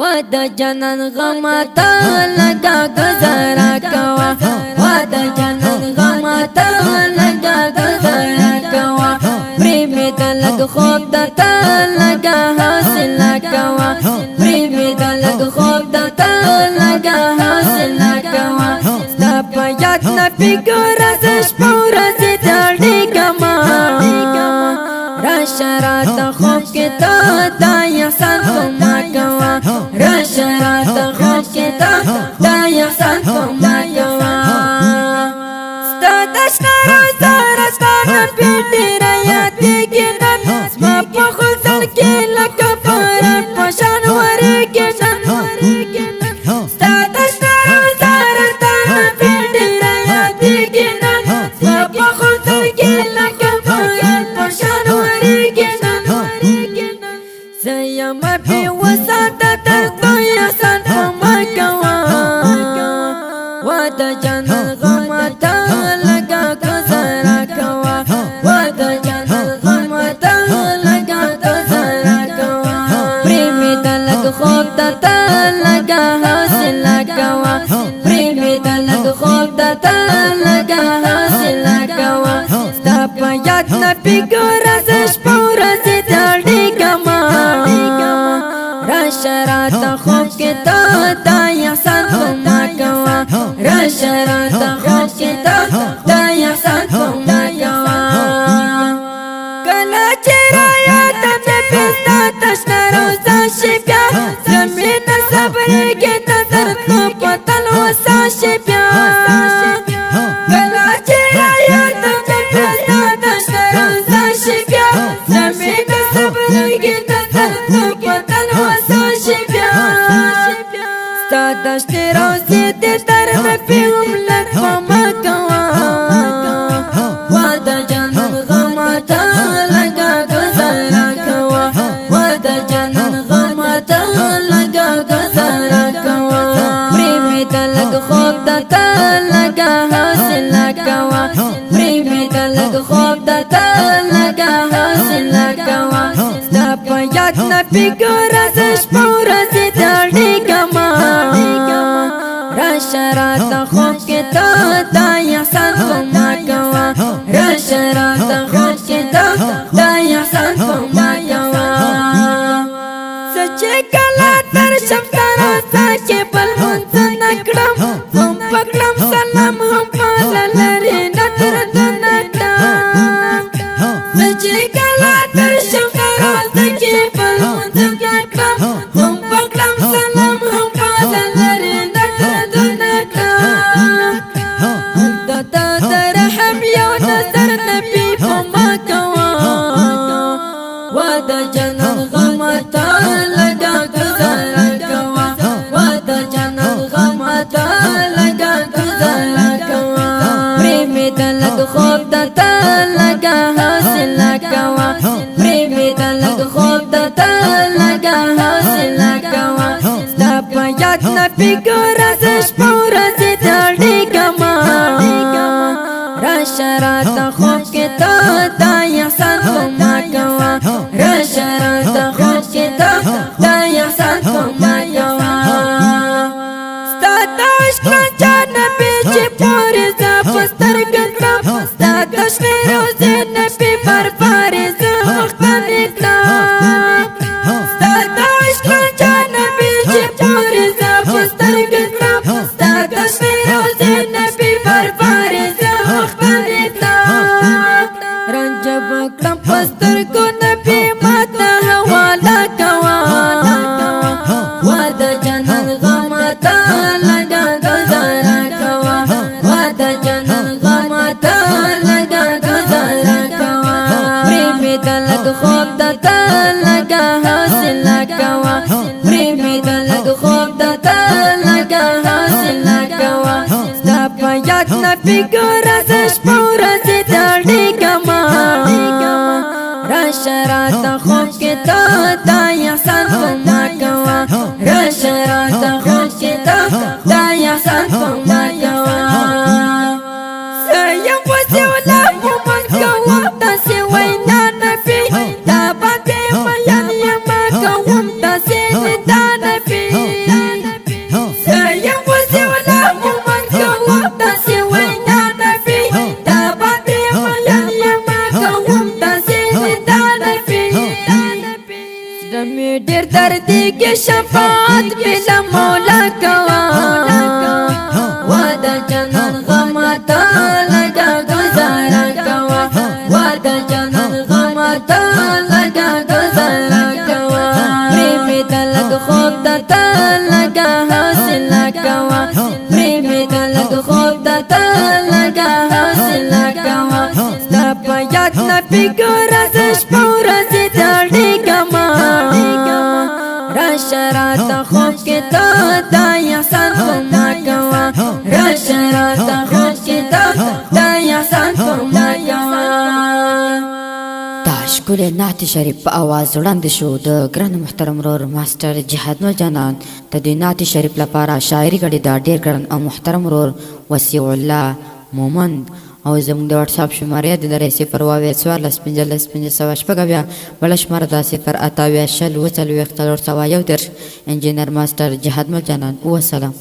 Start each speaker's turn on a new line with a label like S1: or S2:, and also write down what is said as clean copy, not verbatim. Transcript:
S1: ود جنن غمتا لگا گزارا کوا ود جنن غمتا لگا گزارا کوا پریمی دلگ خوب دتا لگا حاصل کوا پریمی دلگ خوب دتا لگا حاصل کوا ستا پیات نپی گرزش پورزی دردی کما راشرات خوب کتا دا یحسن کما کوا راشرات خوب کتا دا یحسن کما کوا ستا دشنا روزارستان پیٹی ریات دیگنن سما پخل سرکی لکا پارن پشان ورگنن ستا دشنا روزارستان پیٹی ریات دیگنن سما پخل سرکی لکا پارن پشان ورگنن زیم بی وسط تردو یحسن کما کوا ود جنن غمتا لگا گزارا کوا ود جنن غمتا لگا گزارا کوا پریمی دلگ خوب دتا لگا حاصل کوا پریمی دلگ خوب دتا لگا حاصل کوا ستا پیات نپی گرزش پورزی دردی کما راشرات خوب کتا دا یحسن کما کوا راشرات خوب کتا دا یحسن کما کوا کلا چرایات نپستا تشنا روزا شبیا زمین صبر کتا درتو پتل وسا شبیا کلا چرایات نپستا تشنا روزا شبیا زمین صبر کتا درتو پتل وسا شبیا ستا دشتی روزی دی در نپی املت پما کوا ود جنن غمتا لگا گزارا کوا ود جنن غمتا لگا گزارا کوا پریمی دلگ خوب دتا لگا حاصل کوا پریمی دلگ خوب دتا لگا حاصل کوا ستا پیات نپی گرزش پورزی دردی کما راشرات خوب کتا دا یحسن کما کوا راشرات خوب کتا دا یحسن کما کوا سچے کلا تر شمتارا ساچے پل منزن نکڑم ہم پکڑم سلام ہم پالا لری نتر دنکڑم سچے کلا تر شمتارا ساچے پل منزن نکڑم ہم پکڑم سلام ہم پالا لری نتر دنکڑم دتا درحم یو نظر نبی پما کوا ود جنن غمتا لگا گزارا کوا ود جنن غمتا لگا گزارا کوا پریمی دلگ خوب دتا لگا حاصل کوا پریمی دلگ خوب دتا لگا حاصل کوا ستا پیات نپی گرزش پورزی دردی کما راشرات خوب کتا دا یحسن کما کوا راشرات خوب کتا دا یحسن کما کوا ستا داشنا جان بیچی پوری زپستر گندم ستا دشنی روزی نبی برباری زمختن اکلام ستا داشنا جان بیچی پوری زپستر گندم ستا دشنی روزی نبی برباری زمختن اکلام رنجب کلم پستر کو نبی ماتا حوالا کوا ود جنن غمتا لگا گزارا کوا ود جنن غمتا لگا گزارا کوا پریمی دلگ خوب دتا لگا حاصل کوا پریمی دلگ خوب دتا لگا حاصل کوا ستا پیات نپی گرزش پورزی دردی کما راشرات خوب کتا دا یحسن کما کوا راشرات خوب کتا دا یحسن کما کوا سیم وسیولا مومن کوم داسی وینا نبی دا باتی میان یما کوم داسی دا نبی شفاعت بلا مولا کوا وعده جنان غمتا لگا گزارا کوا وعده جنان غمتا لگا گزارا کوا بیبی دلگ خوب دتا لگا حاصل کوا بیبی دلگ خوب دتا لگا حاصل کوا ستا پیاد نبی گرازش پورزی دردی کما راشراتا خوب کتا دا یحسان کما کوا راشراتا خوب کتا دا یحسان کما کوا
S2: ښکلی نعت شریف په اواز وړاندې شو د ګران محترم ورور ماسټر جهاد مل جانان د دې نعت شریف لپاره شاعري کړې ده ډېر ګران او محترم ورور وسیع الله مومند او زموږ د واتساپ شماره د 014441515 بله شماره ده 088 انجینر ماسټر جهاد مل جانان. والسلام.